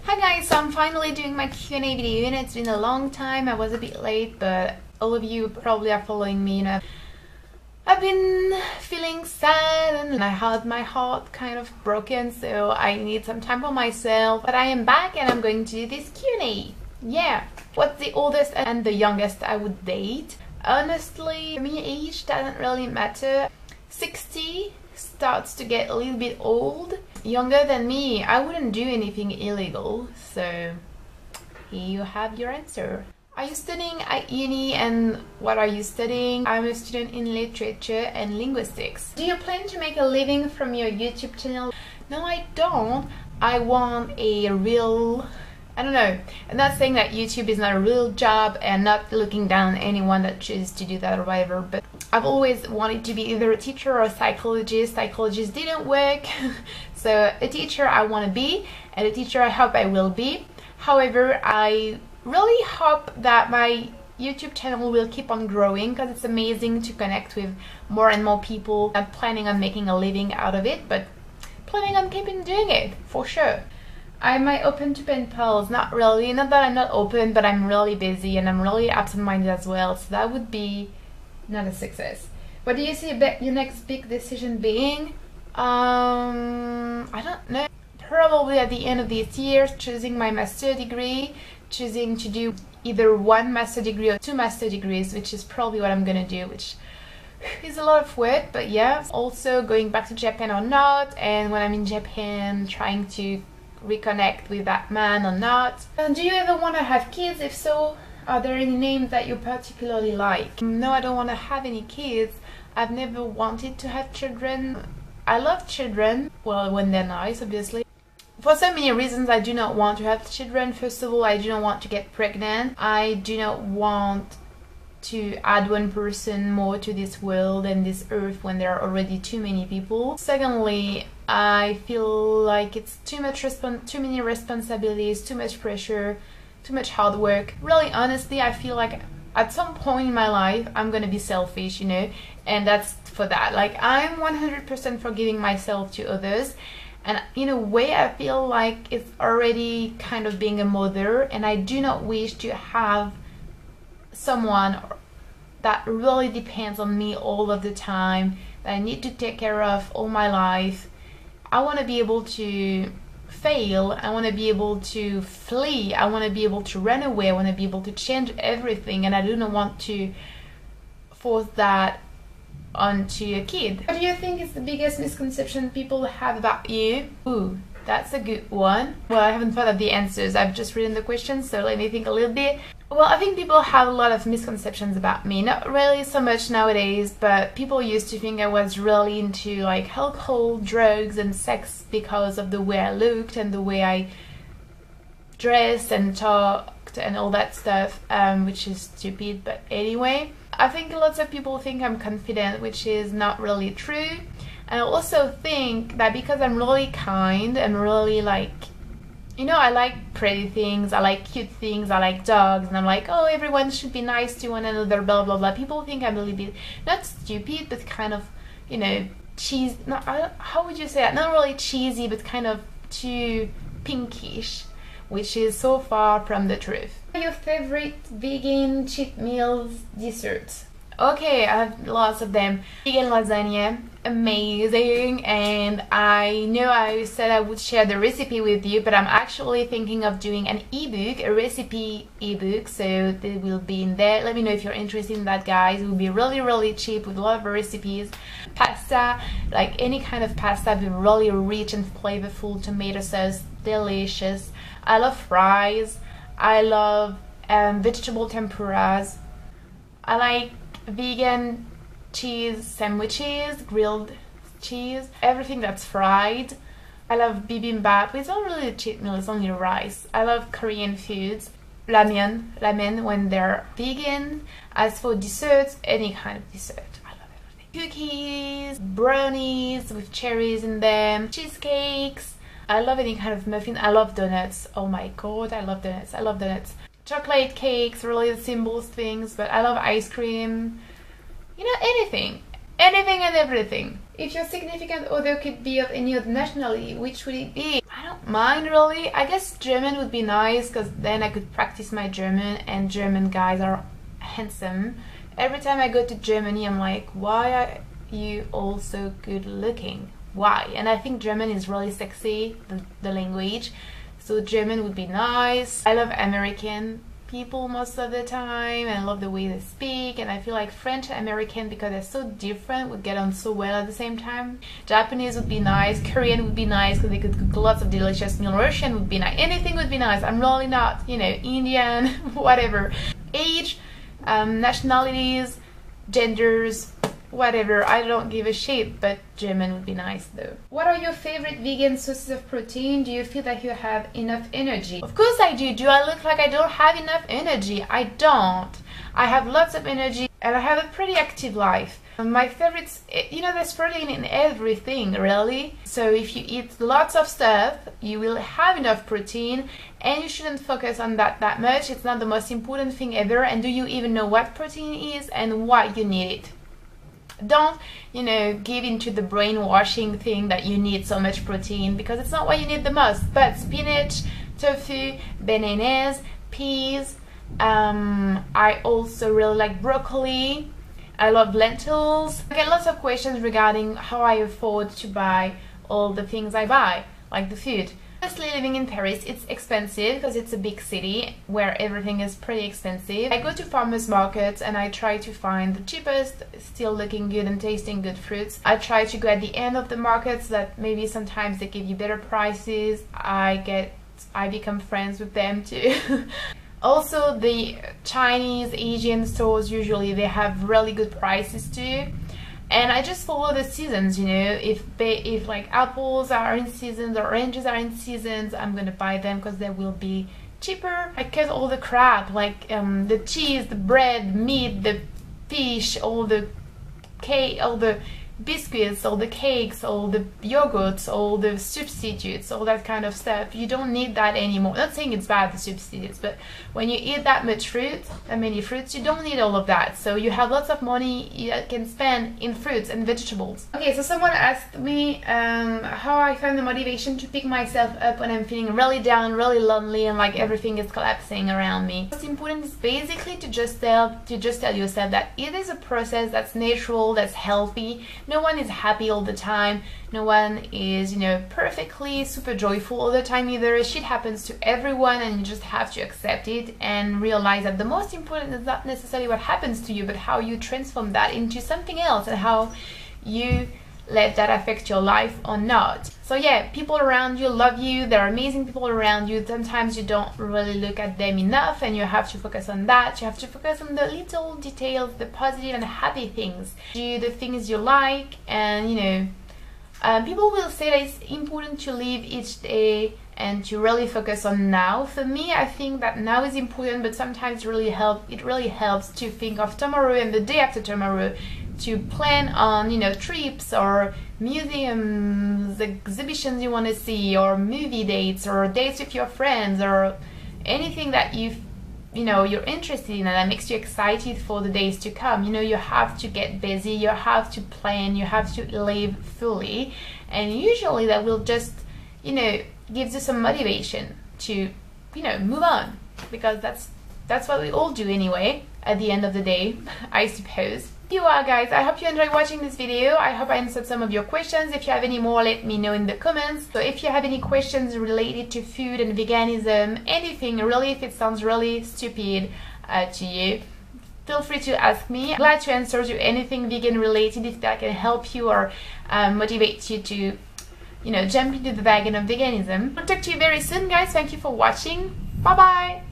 Hi guys, so I'm finally doing my Q&A video and it's been a long time. I was a bit late, but all of you probably are following me, I've been feeling sad and I had my heart kind of broken, so I need some time for myself. But I am back and I'm going to do this Q&A. Yeah. What's the oldest and the youngest I would date? Honestly, for me, age doesn't really matter. 60 starts to get a little bit old. Younger than me, I wouldn't do anything illegal, so here you have your answer. Are you studying at uni and what are you studying? I'm a student in literature and linguistics. Do you plan to make a living from your YouTube channel? No, I don't. I want a real... I don't know. I'm not saying that YouTube is not a real job and not looking down on anyone that chooses to do that or whatever, but I've always wanted to be either a teacher or a psychologist. Psychologist didn't work, so a teacher I want to be, and a teacher I hope I will be. However, I really hope that my YouTube channel will keep on growing because it's amazing to connect with more and more people. I'm planning on making a living out of it, but planning on keeping doing it for sure. Am I open to pen pals? Not really. Not that I'm not open, but I'm really busy and I'm really absent-minded as well, so that would be not a success. What do you see your next big decision being? I don't know. Probably at the end of this year, choosing my master degree, choosing to do either one master degree or 2 master degrees, which is probably what I'm gonna do, which is a lot of work, but yeah. Also going back to Japan or not, and when I'm in Japan, trying to reconnect with that man or not. And do you ever want to have kids? If so, are there any names that you particularly like? No, I don't want to have any kids. I've never wanted to have children. I love children, well, when they're nice, obviously. For so many reasons I do not want to have children. First of all, I do not want to get pregnant. I do not want to add one person more to this world and this earth when there are already too many people. Secondly, I feel like it's too many responsibilities, too much pressure, too much hard work. Really, honestly, I feel like at some point in my life I'm gonna be selfish, and that's for that. Like, I'm 100% forgiving myself to others, and in a way I feel like it's already kind of being a mother, and I do not wish to have someone that really depends on me all of the time, that I need to take care of all my life. I want to be able to fail, I want to be able to flee, I want to be able to run away, I want to be able to change everything, and I do not want to force that onto a kid. What do you think is the biggest misconception people have about you? Ooh, that's a good one. Well, I haven't thought of the answers, I've just written the questions, so let me think a little bit. Well, I think people have a lot of misconceptions about me. Not really so much nowadays, but people used to think I was really into like alcohol, drugs and sex because of the way I looked and the way I dressed and talked and all that stuff, which is stupid, but anyway. I think lots of people think I'm confident, which is not really true. And I also think that because I'm really kind and really like, I like pretty things, I like cute things, I like dogs, and I'm like, oh, everyone should be nice to one another, blah blah blah. People think I'm a little bit, not stupid, but kind of, cheesy. How would you say that? Not really cheesy, but kind of too pinkish, which is so far from the truth. What are your favorite vegan cheat meals, desserts? Okay, I have lots of them. Vegan lasagna, amazing, and I know I said I would share the recipe with you, but I'm actually thinking of doing an ebook, a recipe ebook, so they will be in there. Let me know if you're interested in that, guys. It will be really cheap with a lot of recipes. Pasta, like any kind of pasta, be really rich and flavorful, tomato sauce, delicious. I love fries, I love vegetable tempuras. I like vegan cheese sandwiches, grilled cheese, everything that's fried. I love bibimbap. It's not really a cheat meal, it's only rice. I love Korean foods, ramen when they're vegan. As for desserts, any kind of dessert, I love everything. Cookies, brownies with cherries in them, cheesecakes. I love any kind of muffin. I love donuts. Oh my god, I love donuts. I love donuts. Chocolate cakes, really the simple things, but I love ice cream. Anything and everything. If your significant other could be of any other nationality, which would it be? I don't mind really. I guess German would be nice because then I could practice my German, and German guys are handsome. Every time I go to Germany I'm like, why are you all so good looking? Why? And I think German is really sexy, the language, so German would be nice. I love American people most of the time, and I love the way they speak, and I feel like French and American, because they're so different, would get on so well at the same time. Japanese would be nice, Korean would be nice because they could cook lots of delicious meals, Russian would be nice, anything would be nice. I'm really not, you know, Indian, whatever. Age, nationalities, genders, whatever, I don't give a shit, but German would be nice though. What are your favorite vegan sources of protein? Do you feel that you have enough energy? Of course I do. Do I look like I don't have enough energy? I don't. I have lots of energy and I have a pretty active life. My favorites, you know, there's protein in everything really, so if you eat lots of stuff you will have enough protein, and you shouldn't focus on that much. It's not the most important thing ever. And do you even know what protein is and why you need it? Don't, you know, give into the brainwashing thing that you need so much protein, because it's not what you need the most. But spinach, tofu, bananas, peas, I also really like broccoli. I love lentils. I get lots of questions regarding how I afford to buy all the things I buy, like the food. Honestly, living in Paris, it's expensive because it's a big city where everything is pretty expensive. I go to farmers markets and I try to find the cheapest, still looking good and tasting good fruits. I try to go at the end of the markets that maybe sometimes they give you better prices. I become friends with them too. Also, the Chinese, Asian stores, usually they have really good prices too. And I just follow the seasons, you know. If like apples are in seasons or oranges are in seasons, I'm gonna buy them because they will be cheaper. I cut all the crap, like the cheese, the bread, meat, the fish, all the cake, all the biscuits, all the cakes, all the yogurts, all the substitutes, all that kind of stuff. You don't need that anymore. Not saying it's bad, the substitutes, but when you eat that much fruit, that many fruits, you don't need all of that. So you have lots of money you can spend in fruits and vegetables. Okay, so someone asked me how I find the motivation to pick myself up when I'm feeling really down, really lonely, and like everything is collapsing around me. What's important is basically to just tell yourself that it is a process that's natural, that's healthy. No one is happy all the time. No one is, you know, perfectly super joyful all the time either. Shit happens to everyone, and you just have to accept it and realize that the most important is not necessarily what happens to you, but how you transform that into something else, and how you let that affect your life or not. So yeah, people around you love you. There are amazing people around you. Sometimes you don't really look at them enough, and you have to focus on that. You have to focus on the little details, the positive and happy things. Do the things you like, and you know, people will say that it's important to live each day and to really focus on now. For me, I think that now is important, but sometimes it really helps to think of tomorrow and the day after tomorrow, to plan on, you know, trips or museums, exhibitions you want to see, or movie dates, or dates with your friends, or anything that you know you're interested in and that makes you excited for the days to come. You know, you have to get busy, you have to plan, you have to live fully, and usually that will just, you know, gives you some motivation to, you know, move on, because that's what we all do anyway at the end of the day, I suppose. Here you are, guys. I hope you enjoyed watching this video. I hope I answered some of your questions. If you have any more, let me know in the comments. So if you have any questions related to food and veganism, anything really, if it sounds really stupid to you, feel free to ask me. I'm glad to answer to anything vegan related if that can help you or motivate you to, you know, jump into the wagon of veganism. I'll talk to you very soon, guys. Thank you for watching. Bye bye.